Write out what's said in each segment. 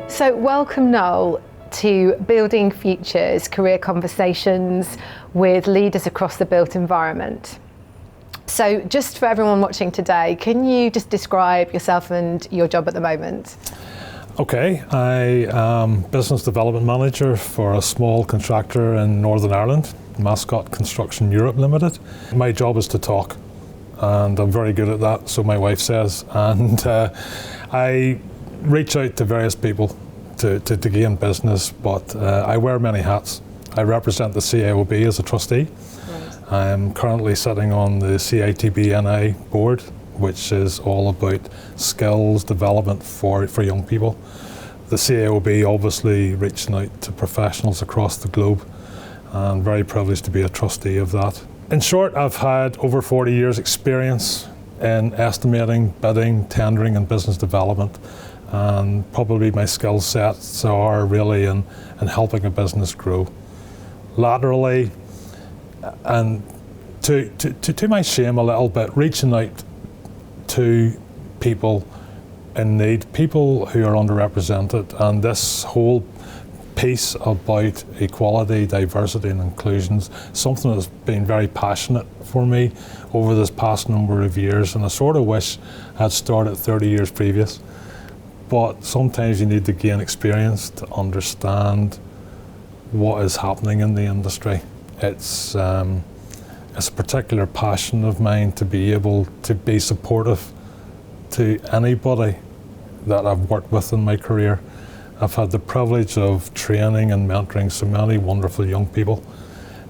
So welcome, Noel, to Building Futures Career Conversations with leaders across the built environment. So just for everyone watching today, can you just describe yourself and your job at the moment? Okay, I am Business Development Manager for a small contractor in Northern Ireland, Mascot Construction Europe Limited. My job is to talk, and I'm very good at that, so my wife says. And I reach out to various people to gain business, but I wear many hats. I represent the CIOB as a trustee. Right. I am currently sitting on the CITB NI board, which is all about skills development for young people. The CIOB obviously reaching out to professionals across the globe, and very privileged to be a trustee of that. In short, I've had over 40 years experience in estimating, bidding, tendering and business development, and probably my skill sets are really in helping a business grow. Laterally, and to my shame a little bit, reaching out to people in need, people who are underrepresented, and this whole piece about equality, diversity and inclusion is something that's been very passionate for me over this past number of years, and I sort of wish I'd started 30 years previous. But sometimes you need to gain experience to understand what is happening in the industry. It's a particular passion of mine to be able to be supportive to anybody that I've worked with in my career. I've had the privilege of training and mentoring so many wonderful young people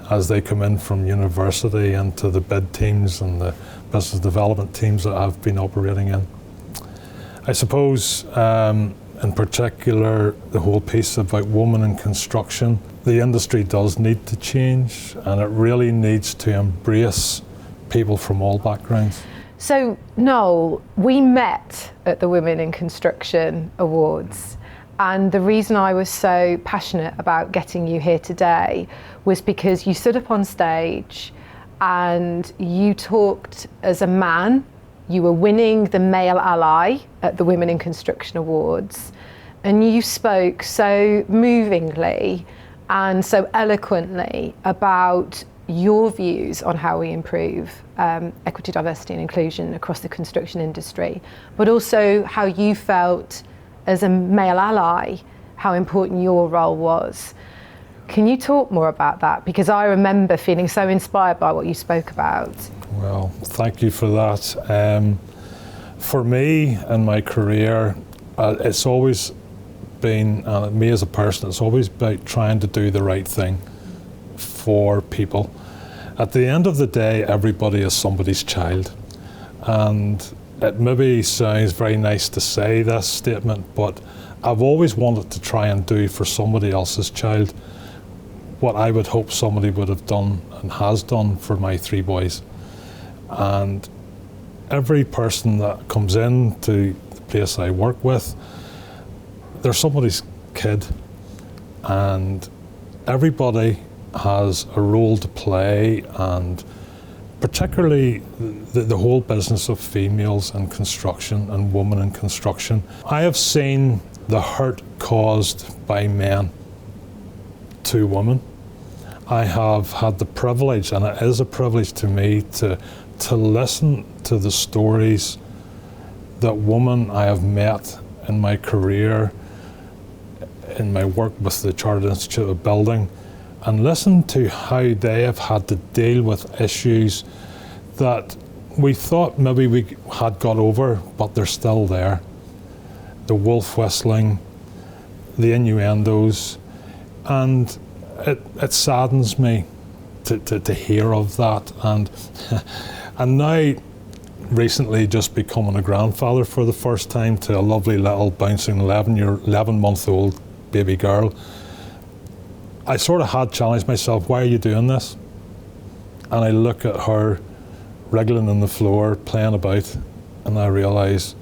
as they come in from university into the bid teams and the business development teams that I've been operating in. I suppose, in particular, the whole piece about women in construction, the industry does need to change, and it really needs to embrace people from all backgrounds. So, Noel, we met at the Women in Construction Awards, and the reason I was so passionate about getting you here today was because you stood up on stage and you talked as a man. You were winning the Male Ally at the Women in Construction Awards, and you spoke so movingly and so eloquently about your views on how we improve equity, diversity and inclusion across the construction industry, but also how you felt as a male ally, how important your role was. Can you talk more about that? Because I remember feeling so inspired by what you spoke about. Well, thank you for that. For me and my career, it's always been, me as a person, it's always about trying to do the right thing for people. At the end of the day, everybody is somebody's child. And it maybe sounds very nice to say this statement, but I've always wanted to try and do for somebody else's child what I would hope somebody would have done and has done for my three boys. And every person that comes into the place I work with, they're somebody's kid, and everybody has a role to play, and particularly the whole business of females in construction and women in construction. I have seen the hurt caused by men to women. I have had the privilege, and it is a privilege to me, to listen to the stories that women I have met in my career, in my work with the Chartered Institute of Building, and listen to how they have had to deal with issues that we thought maybe we had got over, but they're still there. The wolf whistling, the innuendos, and it saddens me to hear of that. And now, recently just becoming a grandfather for the first time to a lovely little bouncing 11-month-old baby girl, I sort of had challenged myself, why are you doing this? And I look at her wriggling on the floor, playing about, and I realise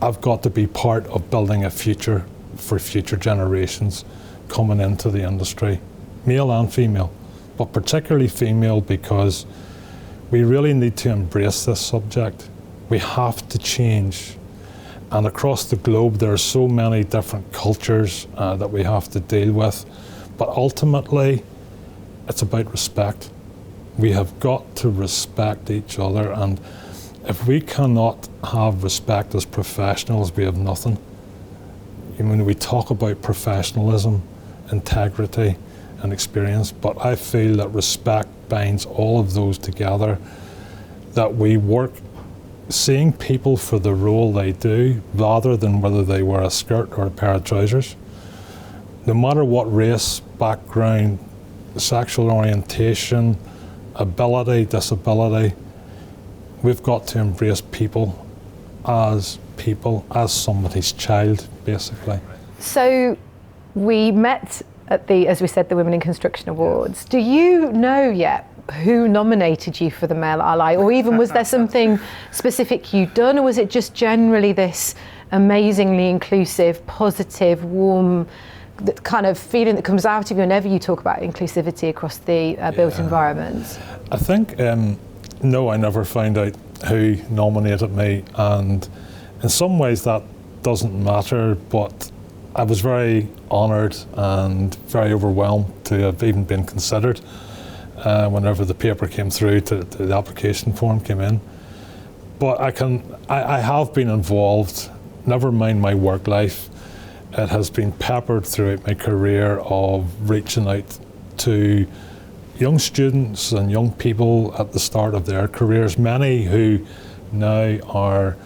I've got to be part of building a future for future generations coming into the industry, male and female, but particularly female, because we really need to embrace this subject. We have to change. And across the globe, there are so many different cultures that we have to deal with. But ultimately, it's about respect. We have got to respect each other, and if we cannot have respect as professionals, we have nothing. When we talk about professionalism, integrity, and experience, but I feel that respect binds all of those together, that we work seeing people for the role they do, rather than whether they wear a skirt or a pair of trousers. No matter what race, background, sexual orientation, ability, disability, we've got to embrace people, as somebody's child, basically. So we met at the, as we said, the Women in Construction Awards. Do you know yet who nominated you for the Male Ally, or even was there something specific you'd done, or was it just generally this amazingly inclusive, positive, warm, that kind of feeling that comes out of you whenever you talk about inclusivity across the built environment? I think, no, I never found out who nominated me, and in some ways that doesn't matter, but I was very honoured and very overwhelmed to have even been considered whenever the paper came through, to the application form came in. But I have been involved, never mind my work life, it has been peppered throughout my career of reaching out to young students and young people at the start of their careers, many who now are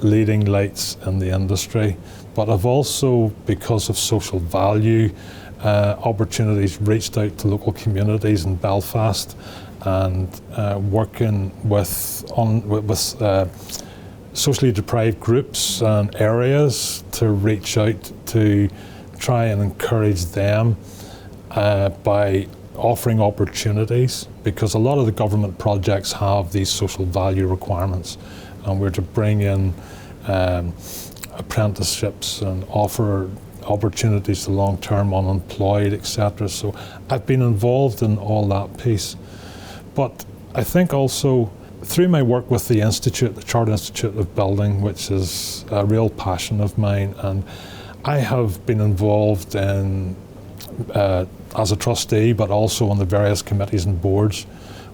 leading lights in the industry, but I've also, because of social value, opportunities, reached out to local communities in Belfast and working with socially deprived groups and areas to reach out to try and encourage them by offering opportunities, because a lot of the government projects have these social value requirements, and we're to bring in apprenticeships and offer opportunities to long-term unemployed, etc. So I've been involved in all that piece. But I think also through my work with the Institute, the Chartered Institute of Building, which is a real passion of mine, and I have been involved in as a trustee, but also on the various committees and boards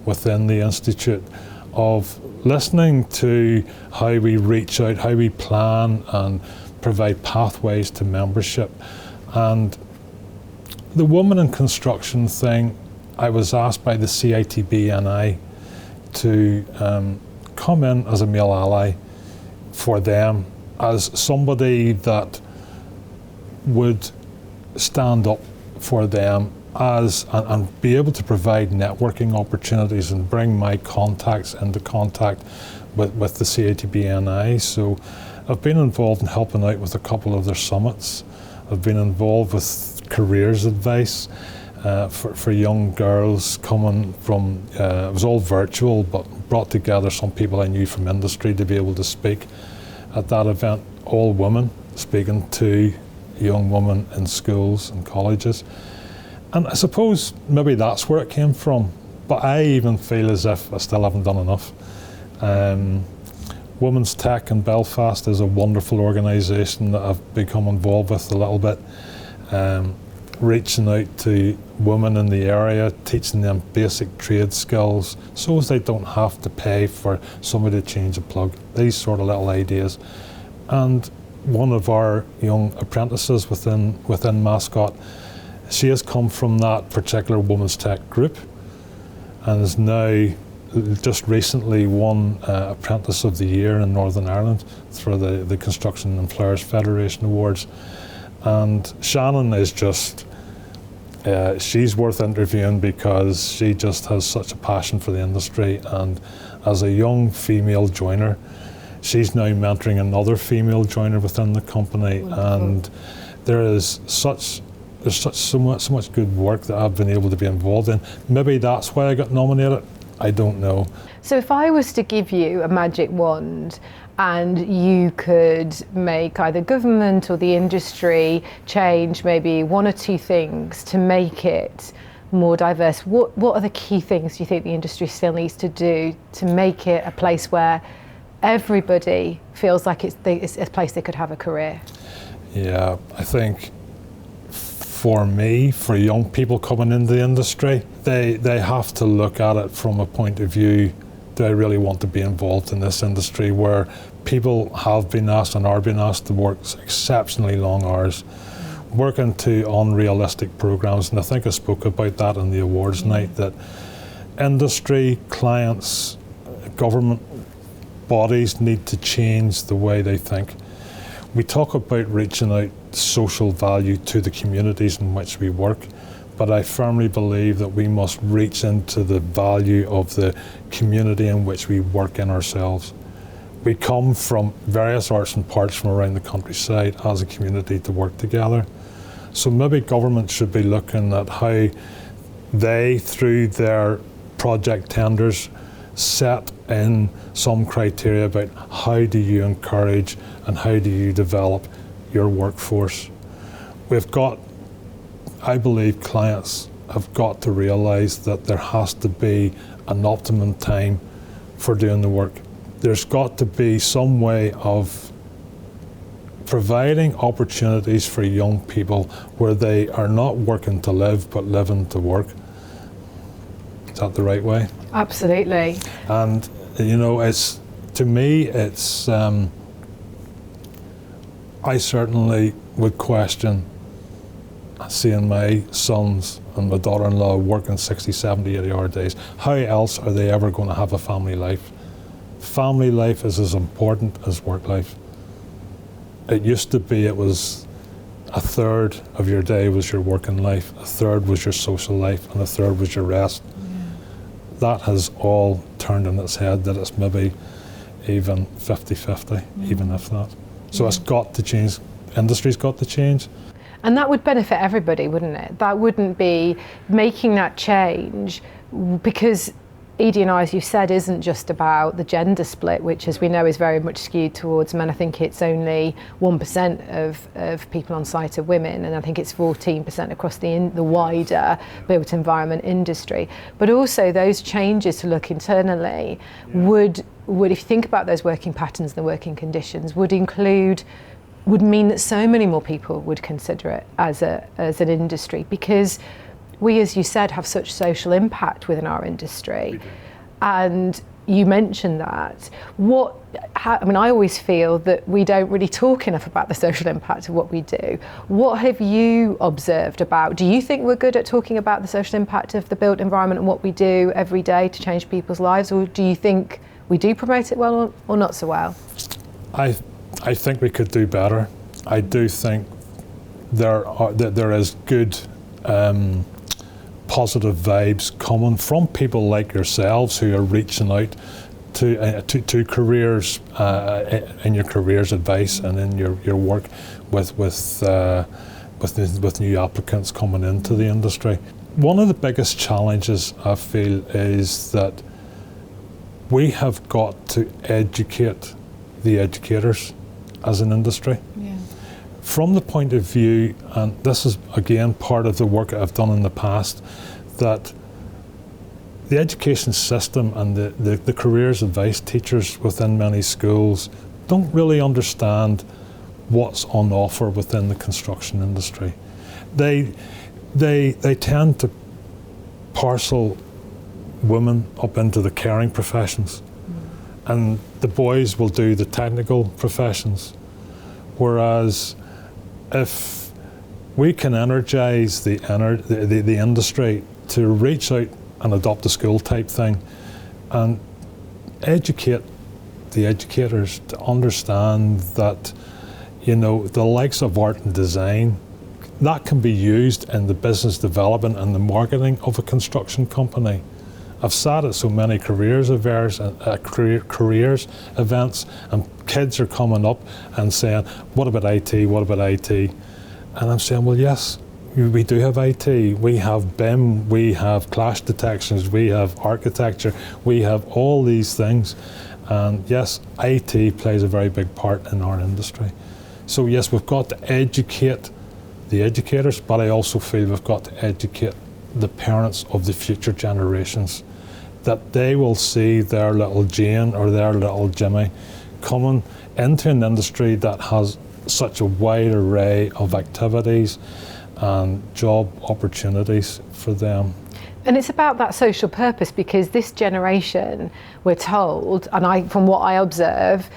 within the Institute, of listening to how we reach out, how we plan and provide pathways to membership. And the Women in Construction thing, I was asked by the CITB and I to come in as a male ally for them, as somebody that would stand up for them and be able to provide networking opportunities and bring my contacts into contact with the CITB-NI. So I've been involved in helping out with a couple of their summits. I've been involved with careers advice for young girls coming from, it was all virtual, but brought together some people I knew from industry to be able to speak at that event, all women, speaking to young women in schools and colleges. And I suppose maybe that's where it came from, but I even feel as if I still haven't done enough. Women's Tech in Belfast is a wonderful organisation that I've become involved with a little bit, reaching out to women in the area, teaching them basic trade skills so as they don't have to pay for somebody to change a plug, these sort of little ideas. And one of our young apprentices within Mascot, she has come from that particular Women's Tech group and is now just recently won Apprentice of the Year in Northern Ireland through the Construction Employers Federation Awards. And Shannon is just, she's worth interviewing because she just has such a passion for the industry, and as a young female joiner, she's now mentoring another female joiner within the company. Wonderful. And there's so much good work that I've been able to be involved in. Maybe that's why I got nominated, I don't know. So if I was to give you a magic wand and you could make either government or the industry change maybe one or two things to make it more diverse, what are the key things you think the industry still needs to do to make it a place where everybody feels like it's a place they could have a career. Yeah, I think for me, for young people coming into the industry, they have to look at it from a point of view, do I really want to be involved in this industry where people have been asked and are being asked to work exceptionally long hours, working to unrealistic programs, and I think I spoke about that in the awards night, that industry, clients, government bodies need to change the way they think. We talk about reaching out social value to the communities in which we work, but I firmly believe that we must reach into the value of the community in which we work in ourselves. We come from various arts and parts from around the countryside as a community to work together. So maybe government should be looking at how they, through their project tenders, set in some criteria about how do you encourage and how do you develop your workforce. We've got, I believe clients have got to realise that there has to be an optimum time for doing the work. There's got to be some way of providing opportunities for young people where they are not working to live but living to work. Is that the right way? Absolutely. And you know, it's, to me, it's, I certainly would question seeing my sons and my daughter-in-law working 60, 70, 80-hour days. How else are they ever going to have a family life? Family life is as important as work life. It used to be it was a third of your day was your working life, a third was your social life, and a third was your rest. That has all turned on its head, that it's maybe even 50-50, even if that. So it's got to change. Industry's got to change. And that would benefit everybody, wouldn't it? That wouldn't be making that change, because ED&I, as you said, isn't just about the gender split, which, as we know, is very much skewed towards men. I think it's only 1% of people on site are women, and I think it's 14% across the wider built environment industry. But also those changes to look internally would, if you think about those working patterns and the working conditions, would mean that so many more people would consider it as an industry, because we, as you said, have such social impact within our industry. And you mentioned that. I always feel that we don't really talk enough about the social impact of what we do. What have you observed about, do you think we're good at talking about the social impact of the built environment and what we do every day to change people's lives, or do you think we do promote it well or not so well? I think we could do better. I do think there is good positive vibes coming from people like yourselves who are reaching out to careers in your careers advice and in your work with new applicants coming into the industry. One of the biggest challenges I feel is that we have got to educate the educators as an industry. Yeah. From the point of view, and this is again part of the work that I've done in the past, that the education system and the careers advice teachers within many schools don't really understand what's on offer within the construction industry. They tend to parcel women up into the caring professions, and the boys will do the technical professions. Whereas if we can energise the industry to reach out and adopt a school type thing and educate the educators to understand that, you know, the likes of art and design, that can be used in the business development and the marketing of a construction company. I've sat at so many careers events, and kids are coming up and saying, what about IT, what about IT? And I'm saying, well, yes, we do have IT. We have BIM, we have clash detections, we have architecture, we have all these things. And yes, IT plays a very big part in our industry. So yes, we've got to educate the educators, but I also feel we've got to educate the parents of the future generations. that they will see their little Jane or their little Jimmy coming into an industry that has such a wide array of activities and job opportunities for them. And it's about that social purpose, because this generation, we're told, and from what I observe,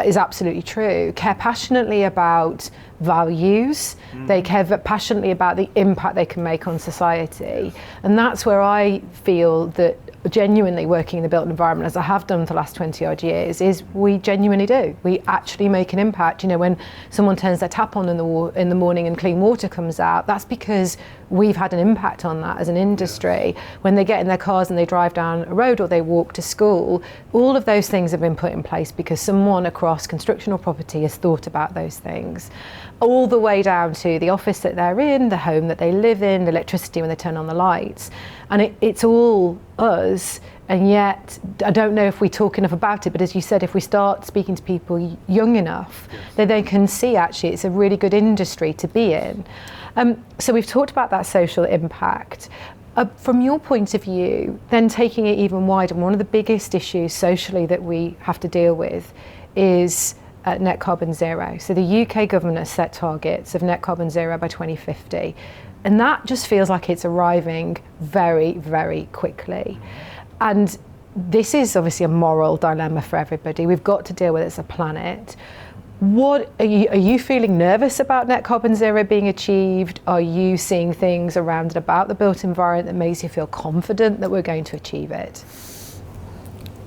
is absolutely true, care passionately about values. They care passionately about the impact they can make on society. And that's where I feel that genuinely working in the built environment, as I have done for the last 20 odd years, is we genuinely do. We actually make an impact. You know, when someone turns their tap on in the morning and clean water comes out, that's because we've had an impact on that as an industry. When they get in their cars and they drive down a road or they walk to school, all of those things have been put in place because someone across construction or property has thought about those things. All the way down to the office that they're in, the home that they live in, the electricity when they turn on the lights. And it's all us, and yet I don't know if we talk enough about it, but as you said, if we start speaking to people young enough, then they can see actually it's a really good industry to be in. So we've talked about that social impact. From your point of view, then taking it even wider, one of the biggest issues socially that we have to deal with is net carbon zero. So the UK government has set targets of net carbon zero by 2050. And that just feels like it's arriving very, very quickly. And this is obviously a moral dilemma for everybody. We've got to deal with it as a planet. What are you feeling nervous about net carbon zero being achieved? Are you seeing things around and about the built environment that makes you feel confident that we're going to achieve it?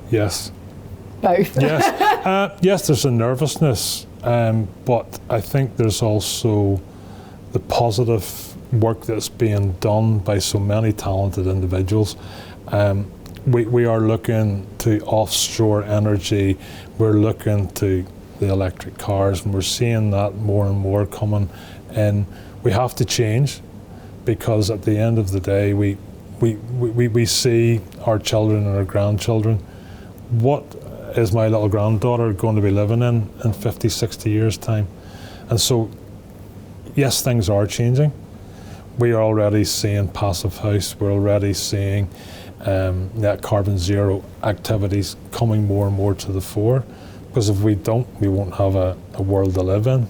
Yes. Both. Yes, yes, there's a nervousness, but I think there's also the positive work that's being done by so many talented individuals. We are looking to offshore energy, we're looking to the electric cars, and we're seeing that more and more coming in. We have to change, because at the end of the day we see our children and our grandchildren. What is my little granddaughter going to be living in 50, 60 years' time? And so, yes, things are changing. We are already seeing passive house, we're already seeing net carbon zero activities coming more and more to the fore, because if we don't, we won't have a world to live in.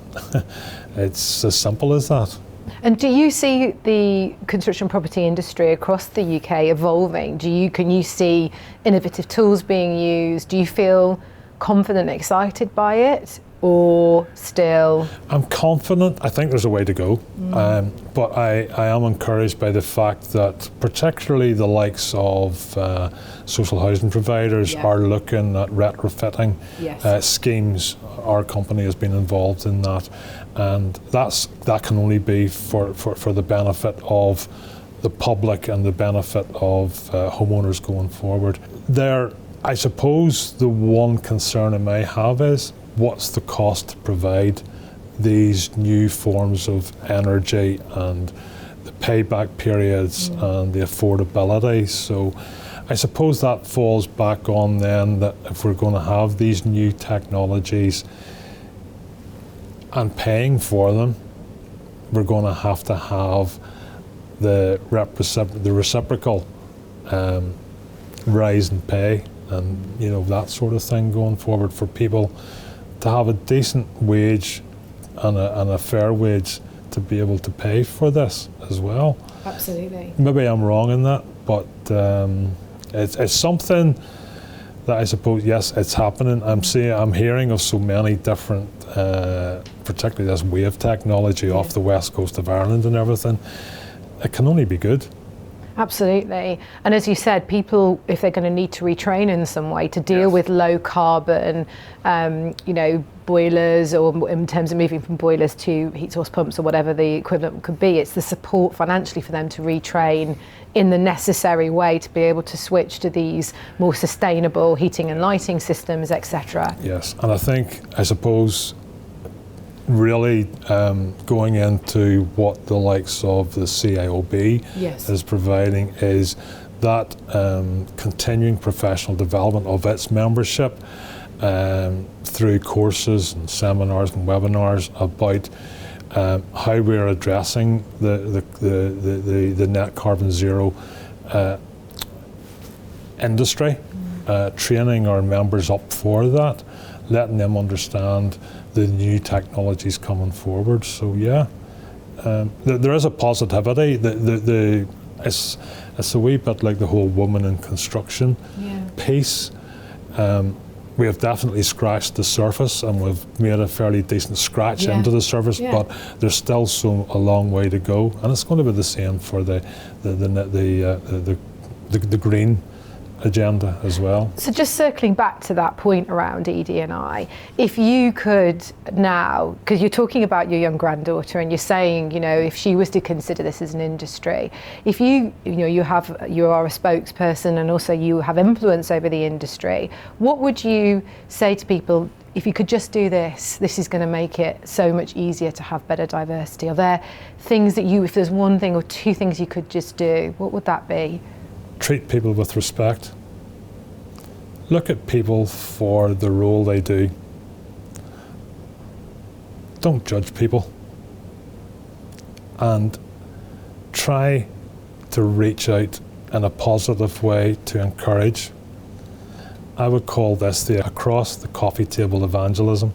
It's as simple as that. And do you see the construction property industry across the UK evolving? Can you see innovative tools being used? Do you feel confident and excited by it, or still? I'm confident. I think there's a way to go. But I am encouraged by the fact that particularly the likes of social housing providers are looking at retrofitting schemes. Our company has been involved in that. And that can only be for the benefit of the public and the benefit of homeowners going forward. I suppose the one concern I may have is, what's the cost to provide these new forms of energy, and the payback periods and the affordability? So I suppose that falls back on then, that if we're going to have these new technologies and paying for them, we're going to have the reciprocal rise in pay, and that sort of thing going forward, for people to have a decent wage and a fair wage to be able to pay for this as well. Absolutely. Maybe I'm wrong in that, but it's something that I suppose, yes, it's happening. I'm hearing of so many different, particularly this wave technology off the west coast of Ireland and everything. It can only be good. Absolutely. And as you said, people, if they're going to need to retrain in some way to deal with low carbon, boilers, or in terms of moving from boilers to heat source pumps or whatever the equivalent could be, it's the support financially for them to retrain in the necessary way to be able to switch to these more sustainable heating and lighting systems, etc. Yes, and I suppose really going into what the likes of the CIOB is providing is that continuing professional development of its membership through courses and seminars and webinars about how we're addressing the net carbon zero industry, training our members up for that, letting them understand the new technologies coming forward. So yeah, there is a positivity. It's a wee bit like the whole woman in construction piece. We have definitely scratched the surface, and we've made a fairly decent scratch into the surface, but there's still a long way to go, and it's going to be the same for the green agenda as well. So just circling back to that point around ED&I, if you could now, because you're talking about your young granddaughter and you're saying, you know, if she was to consider this as an industry, if you are a spokesperson and also you have influence over the industry, what would you say to people? If you could just do this is going to make it so much easier to have better diversity. Are there things that if there's one thing or two things you could just do, what would that be? Treat people with respect. Look at people for the role they do. Don't judge people. And try to reach out in a positive way to encourage. I would call this the across the coffee table evangelism,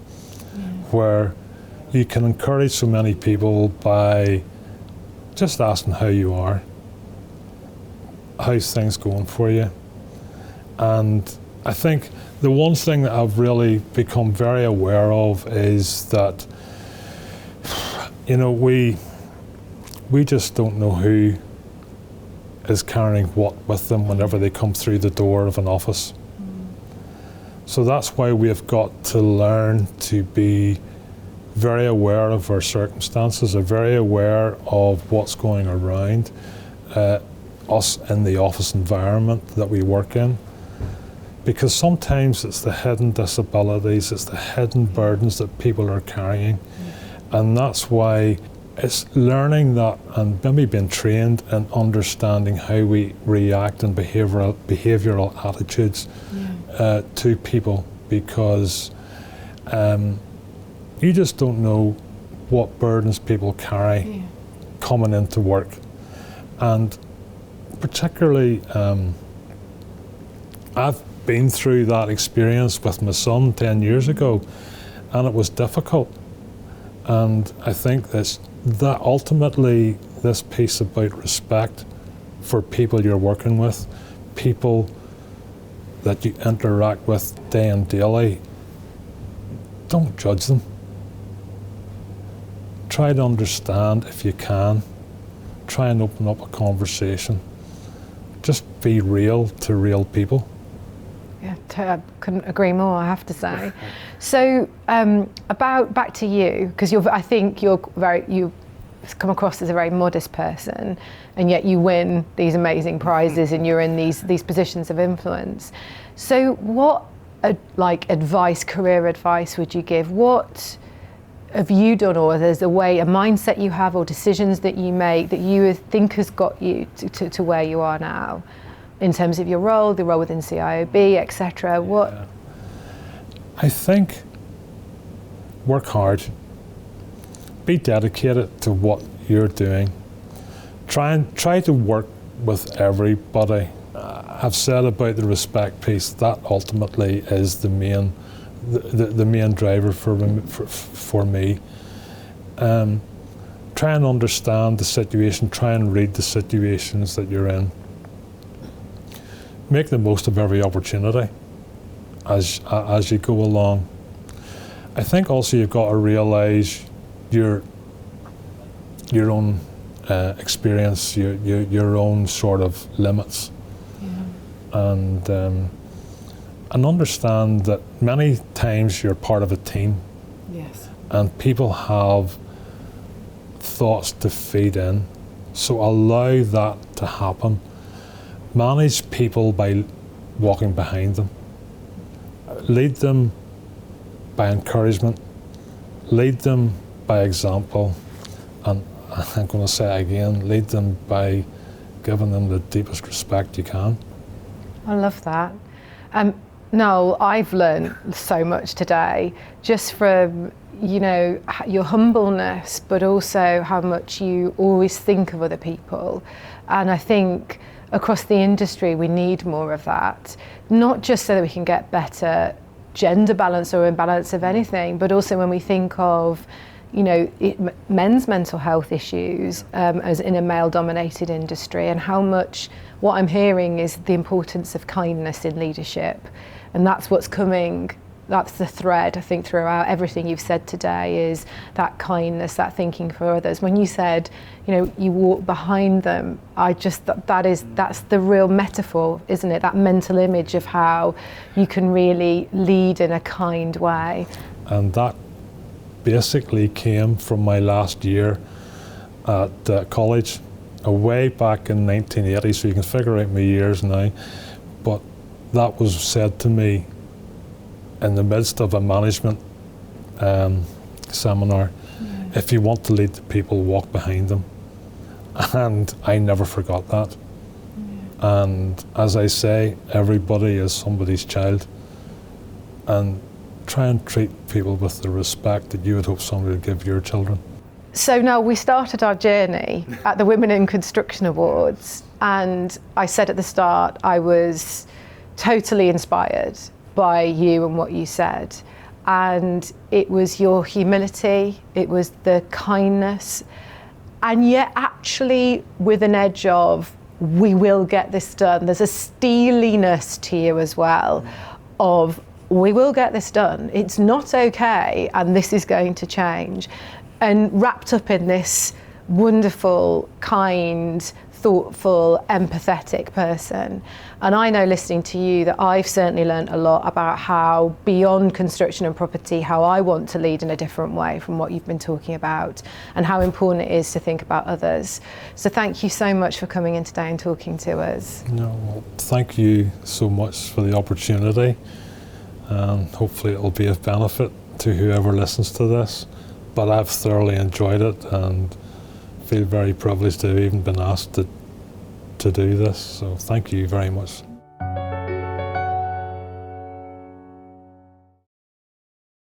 where you can encourage so many people by just asking how you are. How's things going for you? And I think the one thing that I've really become very aware of is that, you know, we just don't know who is carrying what with them whenever they come through the door of an office. So that's why we have got to learn to be very aware of our circumstances, are very aware of what's going around us in the office environment that we work in, because sometimes it's the hidden disabilities, it's the hidden burdens that people are carrying, and that's why it's learning that and maybe being trained and understanding how we react in behavioural attitudes to people, because you just don't know what burdens people carry coming into work. And particularly, I've been through that experience with my son 10 years ago, and it was difficult. And I think that ultimately this piece about respect for people you're working with, people that you interact with day and daily, don't judge them. Try to understand if you can. Try and open up a conversation. Just be real to real people. Yeah, I couldn't agree more, I have to say. So, back to you, because I think you come across as a very modest person, and yet you win these amazing prizes and you're in these positions of influence. So what career advice would you give? What have you done, or there's a mindset you have or decisions that you make that you think has got you to where you are now, in terms of your role, the role within CIOB, etc.? What? I think work hard. Be dedicated to what you're doing. Try to work with everybody. I've said about the respect piece, that ultimately is the main driver for me. Try and understand the situation, try and read the situations that you're in. Make the most of every opportunity as you go along. I think also you've got to realise your own experience, your own sort of limits, and understand that many times you're part of a team, and people have thoughts to feed in. So allow that to happen. Manage people by walking behind them. Lead them by encouragement. Lead them by example. And I'm going to say it again, lead them by giving them the deepest respect you can. I love that. Noel, I've learned so much today, just from your humbleness, but also how much you always think of other people. And I think across the industry, we need more of that, not just so that we can get better gender balance or imbalance of anything, but also when we think of, you know, men's mental health issues as in a male-dominated industry, and how much what I'm hearing is the importance of kindness in leadership, and that's what's coming. That's the thread, I think, throughout everything you've said today, is that kindness, that thinking for others. When you said, you know, you walk behind them, that's the real metaphor, isn't it? That mental image of how you can really lead in a kind way. And that basically came from my last year at college, way back in 1980, so you can figure out my years now. But that was said to me in the midst of a management seminar. If you want to lead the people, walk behind them. And I never forgot that. And as I say, everybody is somebody's child, and try and treat people with the respect that you would hope somebody would give your children. So now we started our journey at the Women in Construction Awards, and I said at the start I was totally inspired by you and what you said, and it was your humility, it was the kindness, and yet actually with an edge of, we will get this done. There's a steeliness to you as well, of we will get this done, it's not okay, and this is going to change, and wrapped up in this wonderful, kind, thoughtful, empathetic person. And I know, listening to you, that I've certainly learned a lot about how, beyond construction and property, how I want to lead in a different way from what you've been talking about, and how important it is to think about others. So thank you so much for coming in today and talking to us. No, well, thank you so much for the opportunity, and hopefully it'll be of benefit to whoever listens to this. But I've thoroughly enjoyed it, and feel very privileged to have even been asked to do this. So thank you very much.